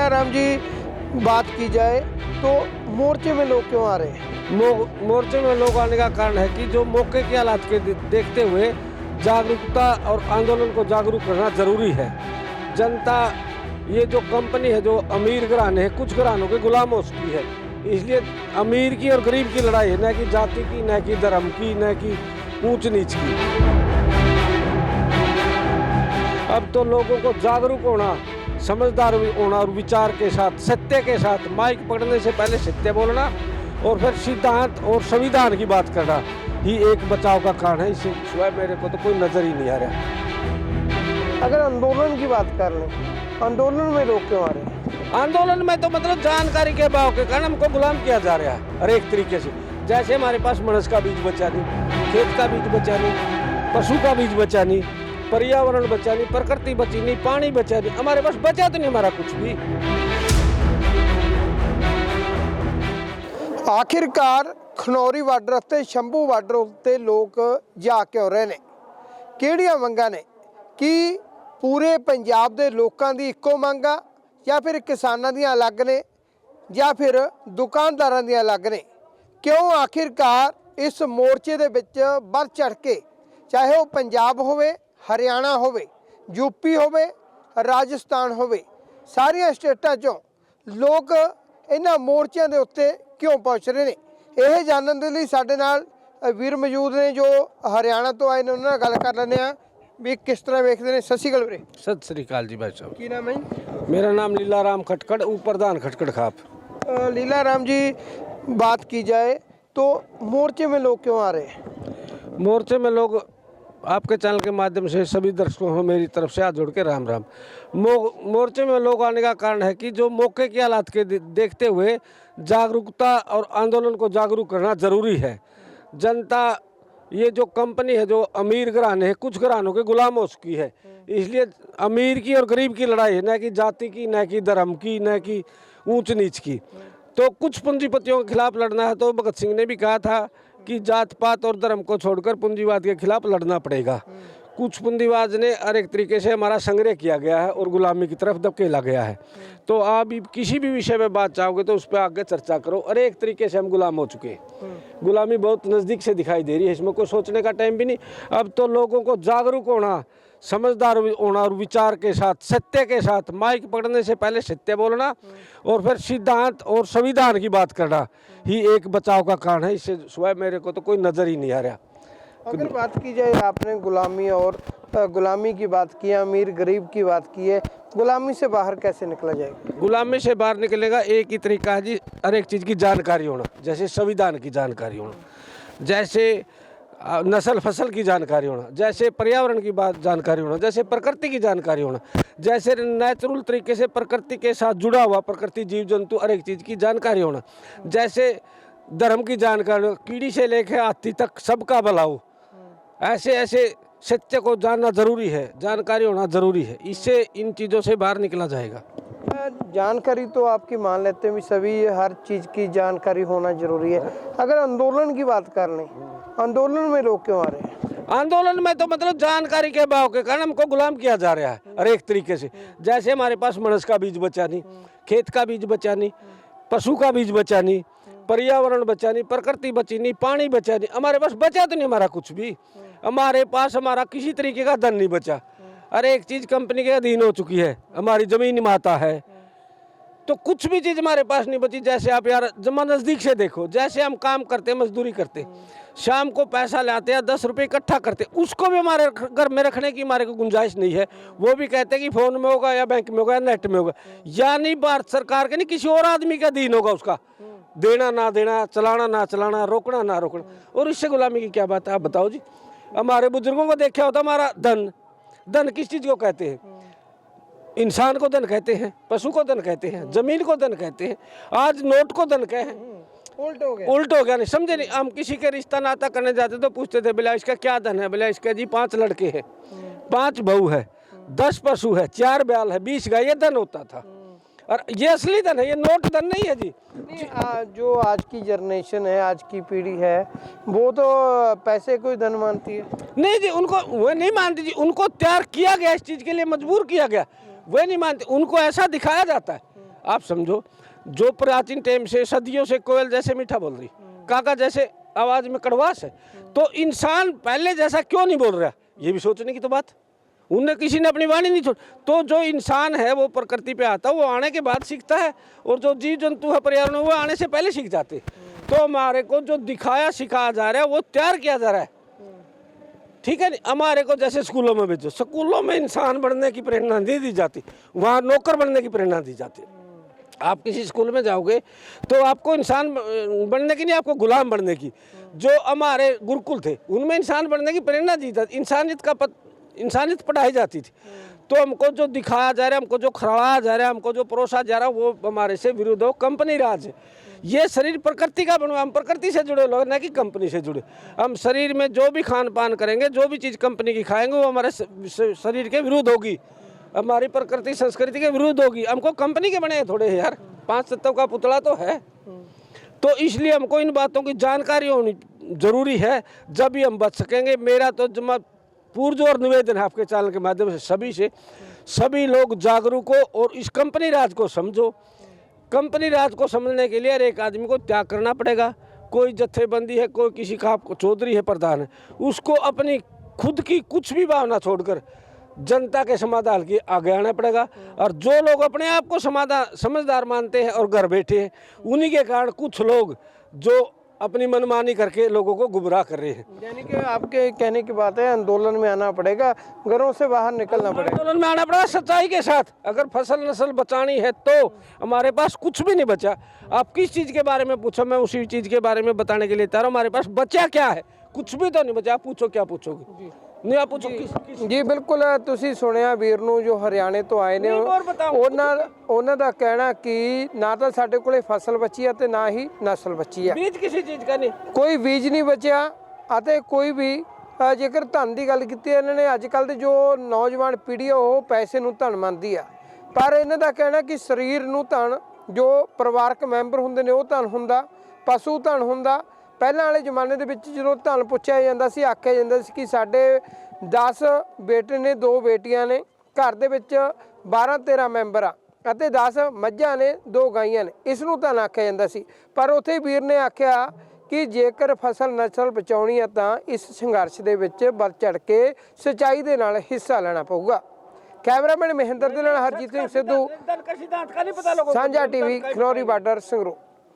लीलाराम जी, बात की जाए तो मोर्चे में लोग क्यों आ रहे हैं? मोर्चे में लोग आने का कारण है कि जो मौके के हालात के देखते हुए जागरूकता और आंदोलन को जागरूक करना जरूरी है। जनता, ये जो कंपनी है, जो अमीर घराने हैं, कुछ घरानों के गुलाम हो चुकी है। इसलिए अमीर की और गरीब की लड़ाई है, न कि जाति की, न कि धर्म की, न कि ऊंच नीच की। अब तो लोगों को जागरूक होना, समझदार होना और विचार के साथ, सत्य के साथ, माइक पकड़ने से पहले सत्य बोलना और फिर सिद्धांत और संविधान की बात करना ही एक बचाव का कारण है। इससे सिवाय मेरे को तो कोई नजर ही नहीं आ रहा। अगर आंदोलन की बात कर लें, आंदोलन में लोग क्यों आ रहे हैं? आंदोलन में तो मतलब जानकारी के अभाव के कारण हमको गुलाम किया जा रहा है हर एक तरीके से। जैसे हमारे पास मनस का बीज बचा नहीं, खेत का बीज बचा नहीं, पशु का बीज बचा नहीं, पर्यावरण बचा नहीं, प्रकृति बची नहीं, पानी बचा नहीं, हमारे पास बचा तो नहीं हमारा कुछ भी। आखिरकार खनौरी बार्डर ਅਤੇ शंभू बार्डर ਉੱਤੇ ਲੋਕ ਜਾ ਕਿਉਂ ਰਹੇ ਨੇ? ਕਿਹੜੀਆਂ ਮੰਗਾਂ ਨੇ? ਕਿ ਪੂਰੇ ਪੰਜਾਬ ਦੇ ਲੋਕਾਂ ਦੀ ਇੱਕੋ ਮੰਗ ਆ, ਜਾਂ ਫਿਰ ਕਿਸਾਨਾਂ ਦੀਆਂ ਅਲੱਗ ਨੇ, ਜਾਂ ਫਿਰ ਦੁਕਾਨਦਾਰਾਂ ਦੀਆਂ ਅਲੱਗ ਨੇ? ਕਿਉਂ ਆਖਿਰਕਾਰ ਇਸ ਮੋਰਚੇ ਦੇ ਵਿੱਚ ਵੱਧ ਚੜ੍ਹ ਕੇ, ਚਾਹੇ ਉਹ ਪੰਜਾਬ ਹੋਵੇ, ਹਰਿਆਣਾ ਹੋਵੇ, यूपी ਹੋਵੇ, ਰਾਜਸਥਾਨ ਹੋਵੇ, ਸਾਰੀਆਂ ਸਟੇਟਾਂ 'ਚੋਂ ਲੋਕ ਇਹਨਾਂ ਮੋਰਚਿਆਂ ਦੇ ਉੱਤੇ ਕਿਉਂ ਪਹੁੰਚ ਰਹੇ ਨੇ? ਇਹ ਜਾਣਨ ਦੇ ਲਈ ਸਾਡੇ ਨਾਲ ਵੀਰ ਮੌਜੂਦ ਨੇ ਜੋ ਹਰਿਆਣਾ ਤੋਂ ਆਏ ਨੇ। ਉਹਨਾਂ ਨਾਲ ਗੱਲ ਕਰ ਲੈਂਦੇ ਆ ਵੀ ਕਿਸ ਤਰ੍ਹਾਂ ਵੇਖਦੇ ਨੇ। ਸਤਿ ਸ਼੍ਰੀ ਅਕਾਲ ਵੀਰੇ। सत श्री अकाल जी भाई साहब। ਕੀ ਨਾਮ ਹੈ ਜੀ? मेरा नाम लीलाराम खटकड़, प्रधान खटकड़ खाप। लीलाराम जी, बात की जाए तो मोर्चे में लोग क्यों आ रहे हैं? मोर्चे में लोग, आपके चैनल के माध्यम से सभी दर्शकों को मेरी तरफ से हाथ जोड़ के राम राम। मोर्चे में लोग आने का कारण है कि जो मौके के हालात के देखते हुए जागरूकता और आंदोलन को जागरूक करना जरूरी है। जनता, ये जो कंपनी है, जो अमीर घराने हैं, कुछ घरानों के गुलाम हो चुकी है। इसलिए अमीर की और गरीब की लड़ाई है, न कि जाति की, न कि धर्म की, न कि ऊंच नीच की। तो कुछ पूंजीपतियों के खिलाफ लड़ना है तो भगत सिंह ने भी कहा था कि जात पात और धर्म को छोड़कर पूंजीवाद के खिलाफ लड़ना पड़ेगा। कुछ पूंजीवाद ने हर एक तरीके से हमारा संग्रह किया गया है और गुलामी की तरफ धकेला गया है। तो आप किसी भी विषय में बात चाहोगे तो उस पर आगे चर्चा करो। हर एक तरीके से हम गुलाम हो चुके हैं। गुलामी बहुत नज़दीक से दिखाई दे रही है, इसमें कोई सोचने का टाइम भी नहीं। अब तो लोगों को जागरूक होना, समझदार होना और विचार के साथ, सत्य के साथ, माइक पकड़ने से पहले सत्य बोलना और फिर सिद्धांत और संविधान की बात करना ही एक बचाव का कारण है। इससे सिवाय मेरे को तो कोई नज़र ही नहीं आ रहा। अगर बात की जाए, आपने गुलामी और गुलामी की बात की है, अमीर गरीब की बात की है, गुलामी से बाहर कैसे निकला जाएगा? गुलामी से बाहर निकलेगा एक ही तरीका है जी, हर एक चीज़ की जानकारी होना। जैसे संविधान की जानकारी होना, जैसे नस्ल फसल की जानकारी होना, जैसे पर्यावरण की बात जानकारी होना, जैसे प्रकृति की जानकारी होना, जैसे नेचुरल तरीके से प्रकृति के साथ जुड़ा हुआ प्रकृति, जीव जंतु, हर एक चीज़ की जानकारी होना, जैसे धर्म की जानकारी, कीड़ी से लेकर हाथी तक सबका भला हो। ऐसे ऐसे सत्य को जानना जरूरी है, जानकारी होना जरूरी है। इससे इन चीज़ों से बाहर निकला जाएगा। जानकारी तो आपकी मान लेते हैं भी, सभी हर चीज़ की जानकारी होना जरूरी है। अगर आंदोलन की बात कर लें, आंदोलन में लोग क्यों आ रहे हैं? आंदोलन में तो मतलब जानकारी के अभाव के कारण हमको गुलाम किया जा रहा है हर एक तरीके से। जैसे हमारे पास मनस का बीज बचा नहीं, खेत का बीज बचा नहीं, पशु का बीज बचा नहीं, पर्यावरण बचा नहीं, प्रकृति बची नहीं, पानी बचा नहीं, हमारे पास बचा तो नहीं हमारा कुछ भी। हमारे पास हमारा किसी तरीके का धन नहीं बचा। हर एक चीज़ कंपनी के अधीन हो चुकी है। हमारी ज़मीन माता है तो कुछ भी चीज़ हमारे पास नहीं बची। जैसे आप यार जमा नज़दीक से देखो, जैसे हम काम करते, मजदूरी करते, शाम को पैसा लाते हैं, 10 रुपये इकट्ठा करते, उसको भी हमारे घर में रखने की हमारे को गुंजाइश नहीं है। वो भी कहते हैं कि फ़ोन में होगा या बैंक में होगा या नेट में होगा, यानी भारत सरकार के नहीं किसी और आदमी का अधीन होगा। उसका देना ना देना, चलाना ना चलाना, रोकना ना रोकना। और इससे गुलामी की क्या बात है? आप बताओ जी। हमारे बुजुर्गों को देखा होता, हमारा धन, धन किस चीज़ को कहते हैं? इंसान को धन कहते हैं, पशु को धन कहते हैं, जमीन को धन कहते हैं। आज नोट को धन कहे, उल्ट हो गया। उल्ट हो गया। नहीं समझे नहीं। हम किसी के रिश्ता नाता करने जाते तो पूछते थे, बोला इसका क्या धन है? बोला इसका जी 5 लड़के हैं, 5 बहू है, 10 पशु है, 4 बैल है, 20 गाय। ये धन होता था। और ये असली धन है, ये नोट धन नहीं है जी। जो आज की जनरेशन है, आज की पीढ़ी है, वो तो पैसे को ही धन मानती है। नहीं जी, उनको वो नहीं मानती जी। उनको तैयार किया गया, इस चीज़ के लिए मजबूर किया गया, वे नहीं मानते। उनको ऐसा दिखाया जाता है। आप समझो, जो प्राचीन टाइम से सदियों से कोयल जैसे मीठा बोल रही, काका जैसे आवाज में कड़वास है, तो इंसान पहले जैसा क्यों नहीं बोल रहा, ये भी सोचने की तो बात। उनने किसी ने अपनी वाणी नहीं छोड़ी। तो जो इंसान है वो प्रकृति पे आता है, वो आने के बाद सीखता है, और जो जीव जंतु है पर्यावरण वो आने से पहले सीख जाते। तो हमारे को जो दिखाया सिखाया जा रहा है वो तैयार किया जा रहा है, ठीक है। हमारे को जैसे स्कूलों में भेजो, स्कूलों में इंसान बनने की प्रेरणा नहीं दी जाती, वहाँ नौकर बनने की प्रेरणा दी जाती। आप किसी स्कूल में जाओगे तो आपको इंसान बनने की नहीं, आपको गुलाम बनने की। जो हमारे गुरुकुल थे उनमें इंसान बनने की प्रेरणा दी जाती, इंसानियत पढ़ाई जाती थी। तो हमको जो दिखाया जा रहा है, हमको जो खिलाया जा रहा है, हमको जो परोसा जा रहा है, वो हमारे से विरुद्ध हो, कंपनी राज है। ये शरीर प्रकृति का बनवा, हम प्रकृति से जुड़े लोग, ना कि कंपनी से जुड़े। हम शरीर में जो भी खान पान करेंगे, जो भी चीज़ कंपनी की खाएंगे, वो हमारे शरीर के विरुद्ध होगी, हमारी प्रकृति संस्कृति के विरुद्ध होगी। हमको कंपनी के बने थोड़े यार, 5 तत्व का पुतला तो है। तो इसलिए हमको इन बातों की जानकारी होनी जरूरी है, जब भी हम बच सकेंगे। मेरा तो पुरजोर निवेदन है आपके चैनल के माध्यम से सभी लोग जागरूक हो और इस कंपनी राज को समझो। कंपनी राज को समझने के लिए हर एक आदमी को त्याग करना पड़ेगा। कोई जत्थेबंदी है, कोई किसी का चौधरी है, प्रधान है, उसको अपनी खुद की कुछ भी भावना छोड़कर जनता के समाधान के आगे आना पड़ेगा। और जो लोग अपने आप को समझदार मानते हैं और घर बैठे हैं, उन्हीं के कारण कुछ लोग जो अपनी मनमानी करके लोगों को गुमराह कर रहे हैं। यानी कि आपके कहने की बात है, आंदोलन में आना पड़ेगा, घरों से बाहर निकलना पड़ेगा, आंदोलन में आना पड़ेगा सच्चाई के साथ। अगर फसल नस्ल बचानी है तो हमारे पास कुछ भी नहीं बचा। आप किस चीज़ के बारे में पूछो, मैं उसी चीज़ के बारे में बताने के लिए तैयार हूं। हमारे पास बचा क्या है? कुछ भी तो नहीं बचा। आप पूछो, क्या पूछोगे? नहीं, आप पूछो जी बिल्कुल। ਤੁਸੀਂ ਸੁਣਿਆ ਵੀਰ ਨੂੰ ਜੋ ਹਰਿਆਣੇ ਤੋਂ ਆਏ ਨੇ, ਉਹਨਾਂ ਦਾ ਕਹਿਣਾ ਕਿ ਨਾ ਤਾਂ ਸਾਡੇ ਕੋਲੇ ਫਸਲ ਬਚੀ ਹੈ ਤੇ ਨਾ ਹੀ ਨਸਲ ਬਚੀ ਹੈ। ਬੀਜ ਕਿਸੇ ਚੀਜ਼ ਦਾ ਨਹੀਂ, ਕੋਈ ਬੀਜ ਨਹੀਂ ਬਚਿਆ ਅਤੇ ਕੋਈ ਵੀ ਜੇਕਰ ਧਨ ਦੀ ਗੱਲ ਕੀਤੀ ਇਹਨਾਂ ਨੇ, ਅੱਜ ਕੱਲ੍ਹ ਦੇ ਜੋ ਨੌਜਵਾਨ ਪੀੜ੍ਹੀ ਉਹ ਪੈਸੇ ਨੂੰ ਧਨ ਮੰਨਦੀ ਆ, ਪਰ ਇਹਨਾਂ ਦਾ ਕਹਿਣਾ ਕਿ ਸਰੀਰ ਨੂੰ ਧਨ, ਜੋ ਪਰਿਵਾਰਕ ਮੈਂਬਰ ਹੁੰਦੇ ਨੇ ਉਹ ਧਨ ਹੁੰਦਾ, ਪਸ਼ੂ ਧਨ ਹੁੰਦਾ। ਪਹਿਲਾਂ ਵਾਲੇ ਜ਼ਮਾਨੇ ਦੇ ਵਿੱਚ ਜਦੋਂ ਧਨ ਪੁੱਛਿਆ ਜਾਂਦਾ ਸੀ, ਆਖਿਆ ਜਾਂਦਾ ਸੀ ਕਿ ਸਾਡੇ 10 ਬੇਟੇ ਨੇ, 2 ਬੇਟੀਆਂ ਨੇ, ਘਰ ਦੇ ਵਿੱਚ 12-13 ਮੈਂਬਰ ਆ ਅਤੇ 10 ਮੱਝਾਂ ਨੇ, 2 ਗਾਈਆਂ ਨੇ, ਇਸ ਨੂੰ ਧਨ ਆਖਿਆ ਜਾਂਦਾ ਸੀ। ਪਰ ਉੱਥੇ ਵੀਰ ਨੇ ਆਖਿਆ ਕਿ ਜੇਕਰ ਫਸਲ ਨਸਲ ਬਚਾਉਣੀ ਹੈ ਤਾਂ ਇਸ ਸੰਘਰਸ਼ ਦੇ ਵਿੱਚ ਵੱਧ ਚੜ੍ਹ ਕੇ ਸੱਚਾਈ ਦੇ ਨਾਲ ਹਿੱਸਾ ਲੈਣਾ ਪਊਗਾ। ਕੈਮਰਾਮੈਨ ਮਹਿੰਦਰ ਦੇ ਨਾਲ ਹਰਜੀਤ ਸਿੰਘ ਸਿੱਧੂ, ਸਾਂਝਾ TV, ਖਨੌਰੀ ਬਾਰਡਰ, ਸੰਗਰੂਰ।